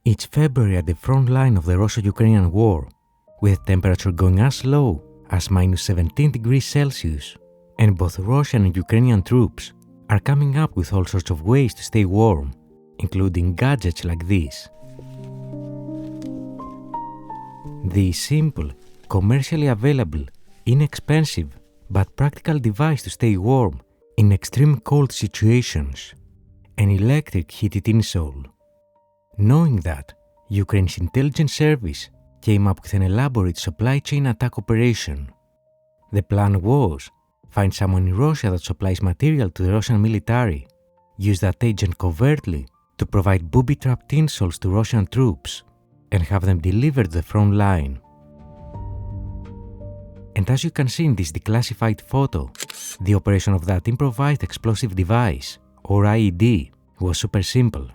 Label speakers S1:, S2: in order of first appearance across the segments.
S1: It's February at the front line of the Russo-Ukrainian war, with temperature going as low as minus 17 degrees Celsius, and both Russian and Ukrainian troops are coming up with all sorts of ways to stay warm, including gadgets like this. The simple, commercially available, inexpensive, but practical device to stay warm in extreme cold situations, an electric heated insole. Knowing that, Ukraine's intelligence service came up with an elaborate supply chain attack operation. The plan was find someone in Russia that supplies material to the Russian military, use that agent covertly to provide booby-trapped insoles to Russian troops, and have them delivered to the front line. And as you can see in this declassified photo, the operation of that improvised explosive device, or IED, was super simple.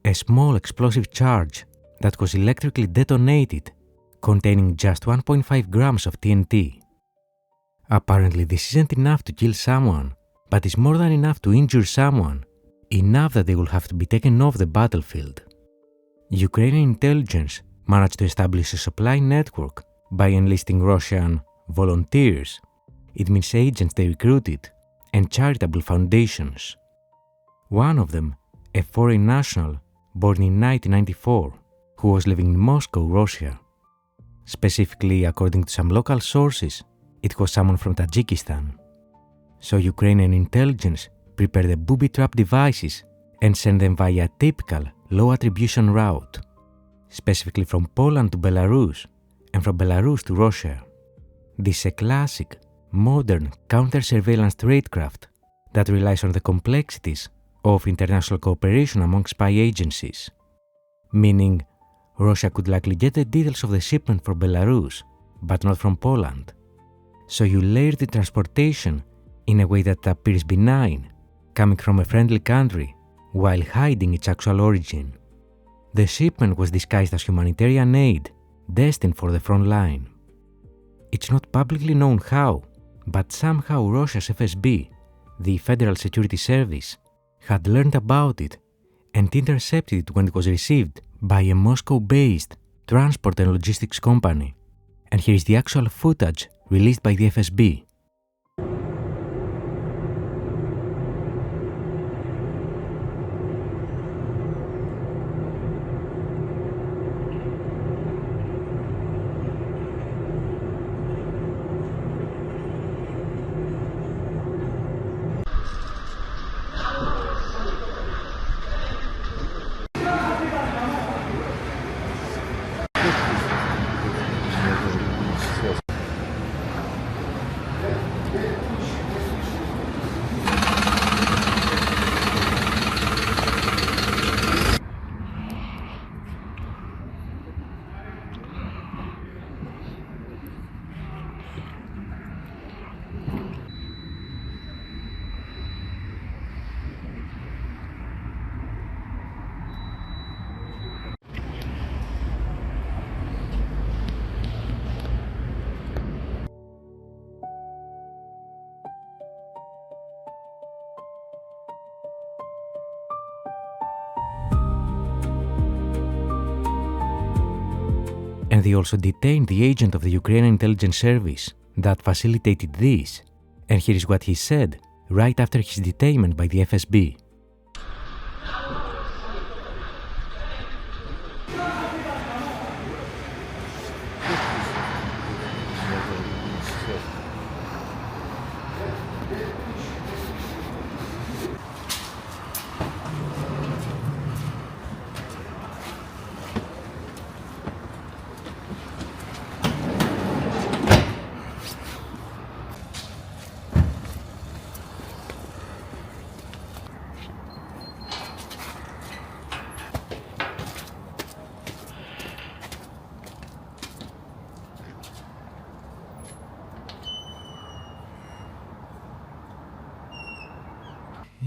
S1: A small explosive charge that was electrically detonated, containing just 1.5 grams of TNT. Apparently this isn't enough to kill someone, but is more than enough to injure someone, enough that they will have to be taken off the battlefield. Ukrainian intelligence managed to establish a supply network by enlisting Russian volunteers, it means agents they recruited, and charitable foundations. One of them, a foreign national born in 1994, who was living in Moscow, Russia. Specifically, according to some local sources, it was someone from Tajikistan. So Ukrainian intelligence prepared the booby-trap devices and sent them via a typical low-attribution route, specifically from Poland to Belarus and from Belarus to Russia. This is a classic, modern counter-surveillance tradecraft that relies on the complexities of international cooperation among spy agencies, meaning Russia could likely get the details of the shipment from Belarus, but not from Poland. So you layer the transportation in a way that appears benign, coming from a friendly country, while hiding its actual origin. The shipment was disguised as humanitarian aid, destined for the front line. It's not publicly known how, but somehow Russia's FSB, the Federal Security Service, had learned about it and intercepted it when it was received by a Moscow-based transport and logistics company. And here is the actual footage released by the FSB. And they also detained the agent of the Ukrainian intelligence service that facilitated this, and here is what he said right after his detainment by the FSB.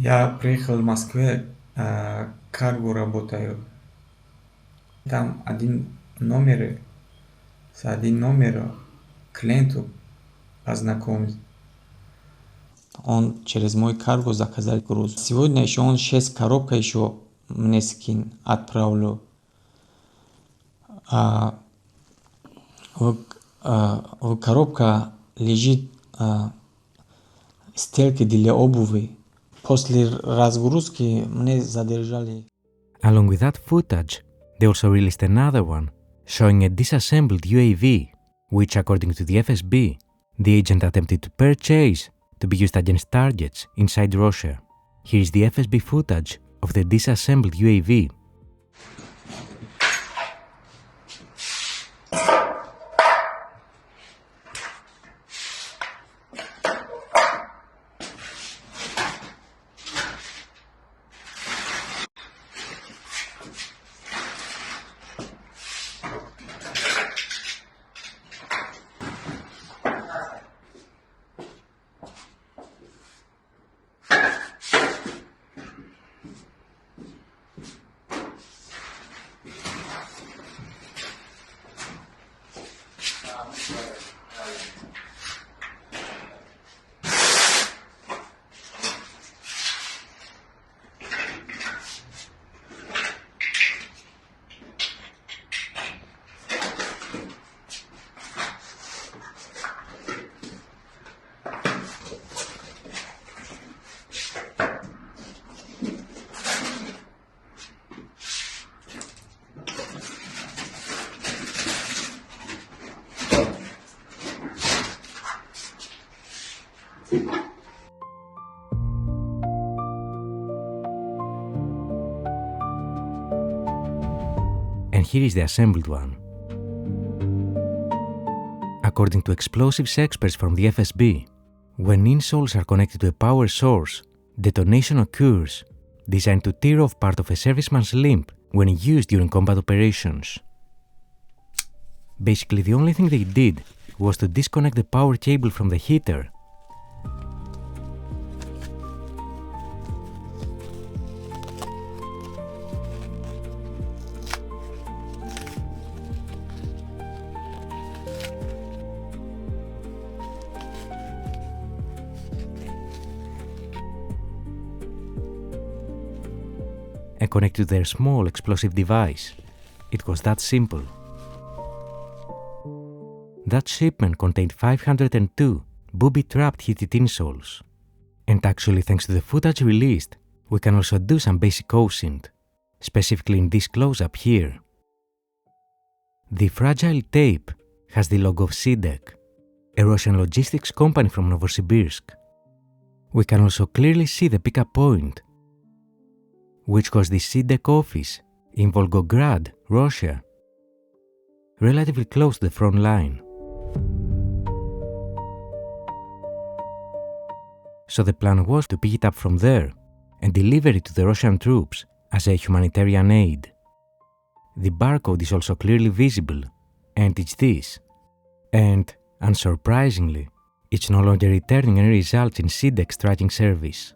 S2: Я приехал в Москве, карго работаю. Там один номер клиенту познакомить. Он через мой карго заказал груз. Сегодня еще он 6 коробок еще мне скин отправлю. В коробка лежит стельки для обуви. После разгрузки мне задержали.
S1: Along with that footage, they also released another one showing a disassembled UAV, which, according to the FSB, the agent attempted to purchase to be used against targets inside Russia. Here is the FSB footage of the disassembled UAV. And here is the assembled one. According to explosives experts from the FSB, when insoles are connected to a power source, detonation occurs, designed to tear off part of a serviceman's limb when used during combat operations. Basically, the only thing they did was to disconnect the power cable from the heater. And connect to their small explosive device. It was that simple. That shipment contained 502 booby-trapped heated insoles. And actually, thanks to the footage released, we can also do some basic OSINT, specifically in this close-up here. The fragile tape has the logo of CDEK, a Russian logistics company from Novosibirsk. We can also clearly see the pickup point, which was the CDEK office in Volgograd, Russia, relatively close to the front line. So the plan was to pick it up from there and deliver it to the Russian troops as a humanitarian aid. The barcode is also clearly visible, and it's this. And, unsurprisingly, it's no longer returning any results in CDEK's tracking service.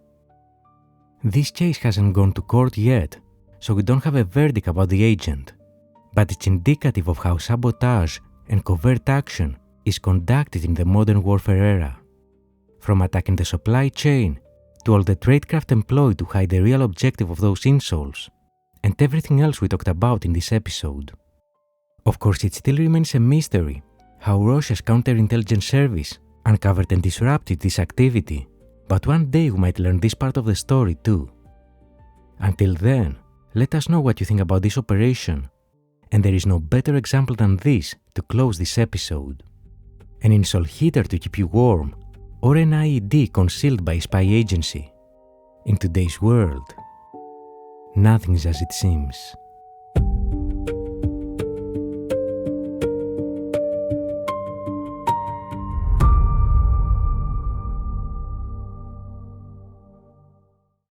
S1: This case hasn't gone to court yet, so we don't have a verdict about the agent, but it's indicative of how sabotage and covert action is conducted in the modern warfare era. From attacking the supply chain to all the tradecraft employed to hide the real objective of those insoles, and everything else we talked about in this episode. Of course, it still remains a mystery how Russia's counterintelligence service uncovered and disrupted this activity, but one day we might learn this part of the story too. Until then, let us know what you think about this operation, and there is no better example than this to close this episode. An insole heater to keep you warm, or an IED concealed by a spy agency. In today's world, nothing is as it seems.